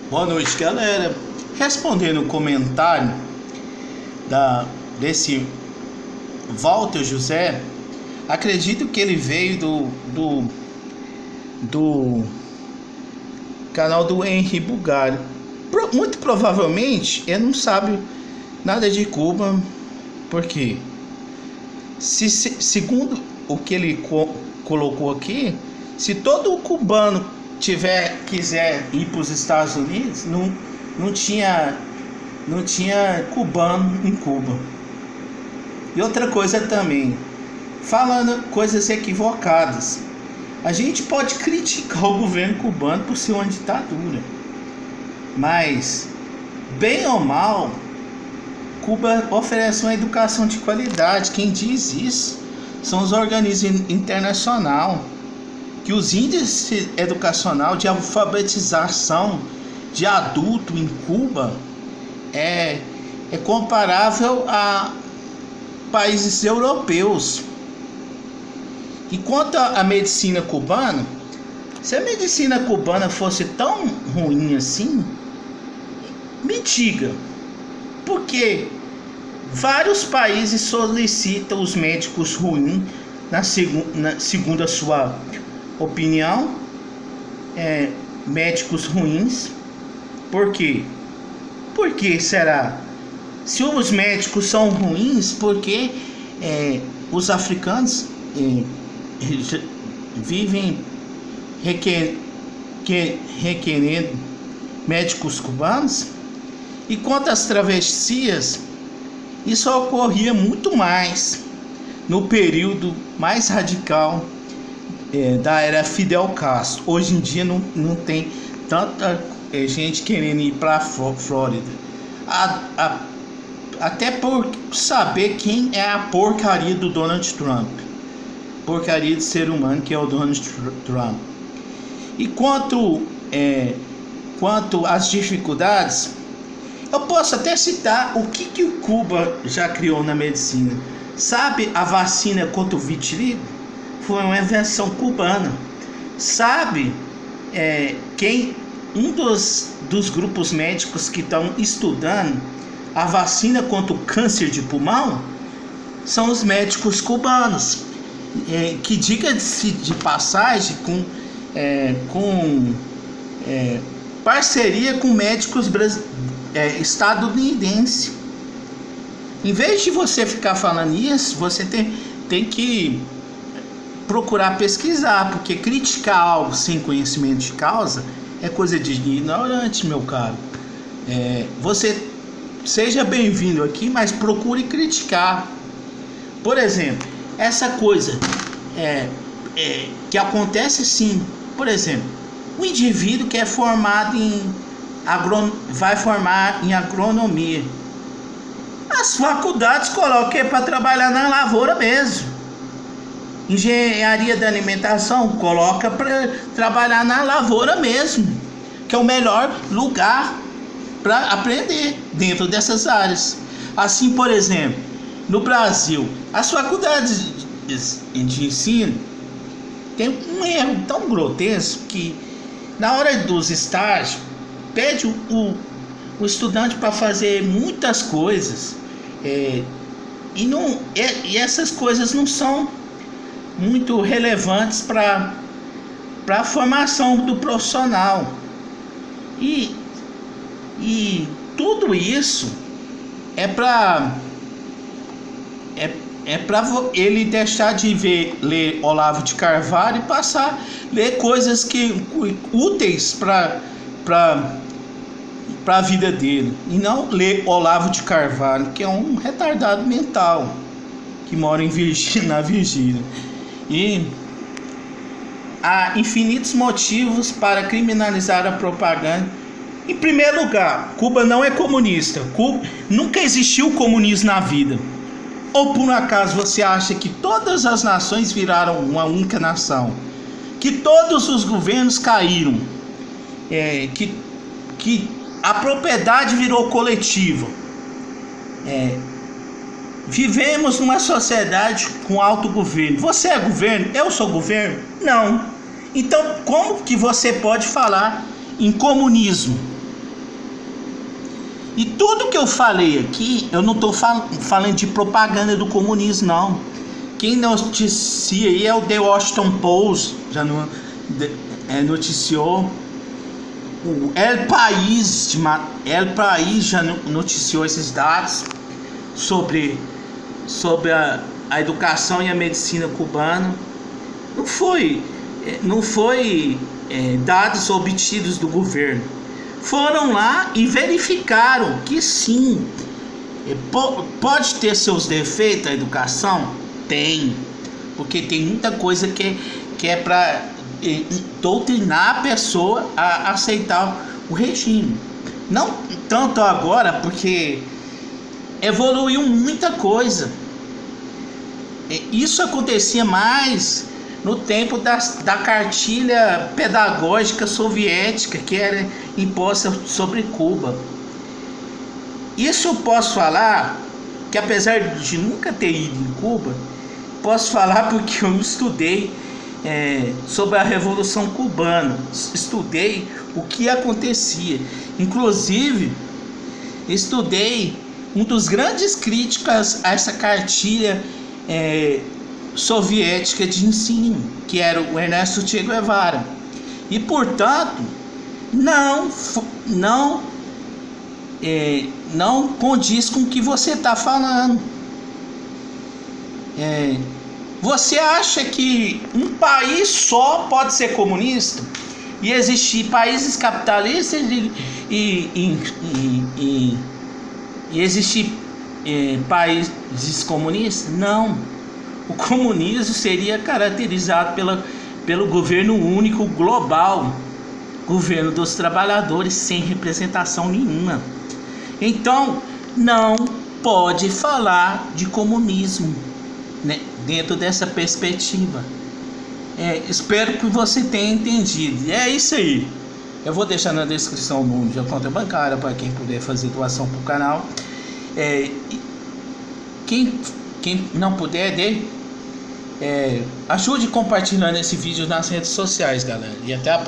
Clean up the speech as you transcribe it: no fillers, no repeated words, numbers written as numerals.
Boa noite, galera. Respondendo o comentário desse Walter José, acredito que ele veio do canal do Henry Bulgário. Muito provavelmente ele não sabe nada de Cuba, porque segundo o que ele colocou aqui, se todo cubano quiser ir para os Estados Unidos, não tinha cubano em Cuba. E outra coisa também, falando coisas equivocadas, a gente pode criticar o governo cubano por ser uma ditadura, mas bem ou mal, Cuba oferece uma educação de qualidade. Quem diz isso são os organismos internacionais, que os índices educacional de alfabetização de adulto em Cuba é comparável a países europeus. E quanto à medicina cubana, se a medicina cubana fosse tão ruim assim, me diga, por que vários países solicitam os médicos ruins, segundo a sua opinião, médicos ruins? Por quê? Por que será? Se os médicos são ruins, porque os africanos vivem requerendo médicos cubanos? E quanto às travessias, isso ocorria muito mais no período mais radical da era Fidel Castro. Hoje em dia não tem tanta gente querendo ir para a Flórida, até por saber quem é a porcaria do Donald Trump, porcaria de ser humano que é o Donald Trump. E quanto às dificuldades, eu posso até citar o que o Cuba já criou na medicina. Sabe a vacina contra o vitiligo? Foi uma invenção cubana. Sabe um dos grupos médicos que estão estudando a vacina contra o câncer de pulmão? São os médicos cubanos, que, diga-se de passagem, com parceria com médicos estadunidenses. Em vez de você ficar falando isso, você tem que procurar pesquisar, porque criticar algo sem conhecimento de causa é coisa de ignorante, meu caro. Você seja bem-vindo aqui, mas procure criticar. Por exemplo, essa coisa que acontece sim. Por exemplo, o indivíduo que é formado vai formar em agronomia. As faculdades colocam para trabalhar na lavoura mesmo. Engenharia da alimentação coloca para trabalhar na lavoura mesmo, que é o melhor lugar para aprender dentro dessas áreas. Assim, por exemplo, no Brasil, as faculdades de ensino tem um erro tão grotesco que na hora dos estágios pede o estudante para fazer muitas coisas, e essas coisas não são muito relevantes para a formação do profissional. E tudo isso é para ele deixar de ler Olavo de Carvalho e passar a ler coisas úteis para a vida dele, e não ler Olavo de Carvalho, que é um retardado mental que mora na Virgínia. E há infinitos motivos para criminalizar a propaganda. Em primeiro lugar, Cuba não é comunista. Nunca existiu comunismo na vida. Ou por um acaso você acha que todas as nações viraram uma única nação? Que todos os governos caíram? Que a propriedade virou coletiva? Vivemos numa sociedade com autogoverno. Você é governo? Eu sou governo? Não. Então, como que você pode falar em comunismo? E tudo que eu falei aqui, eu não estou falando de propaganda do comunismo, não. Quem noticia aí é o The Washington Post, já noticiou. O El País já noticiou esses dados sobre a educação e a medicina cubana. Não foi dados obtidos do governo. Foram lá e verificaram que sim, pode ter seus defeitos a educação? Tem, porque tem muita coisa que é para doutrinar a pessoa a aceitar o regime. Não tanto agora, porque evoluiu muita coisa. Isso acontecia mais no tempo da cartilha pedagógica soviética que era imposta sobre Cuba. Isso eu posso falar que, apesar de nunca ter ido em Cuba, posso falar porque eu estudei sobre a Revolução Cubana, estudei o que acontecia, inclusive estudei um dos grandes críticos a essa cartilha soviética de ensino, que era o Ernesto Che Guevara, e portanto não condiz com o que você está falando. Você acha que um país só pode ser comunista e existir países capitalistas e existir países comunistas? Não. O comunismo seria caracterizado pelo governo único global, governo dos trabalhadores, sem representação nenhuma. Então, não pode falar de comunismo, né, dentro dessa perspectiva. Espero que você tenha entendido. É isso aí. Eu vou deixar na descrição o número de conta bancária para quem puder fazer doação para o canal. Quem não puder, ajude compartilhando esse vídeo nas redes sociais, galera. E até a próxima.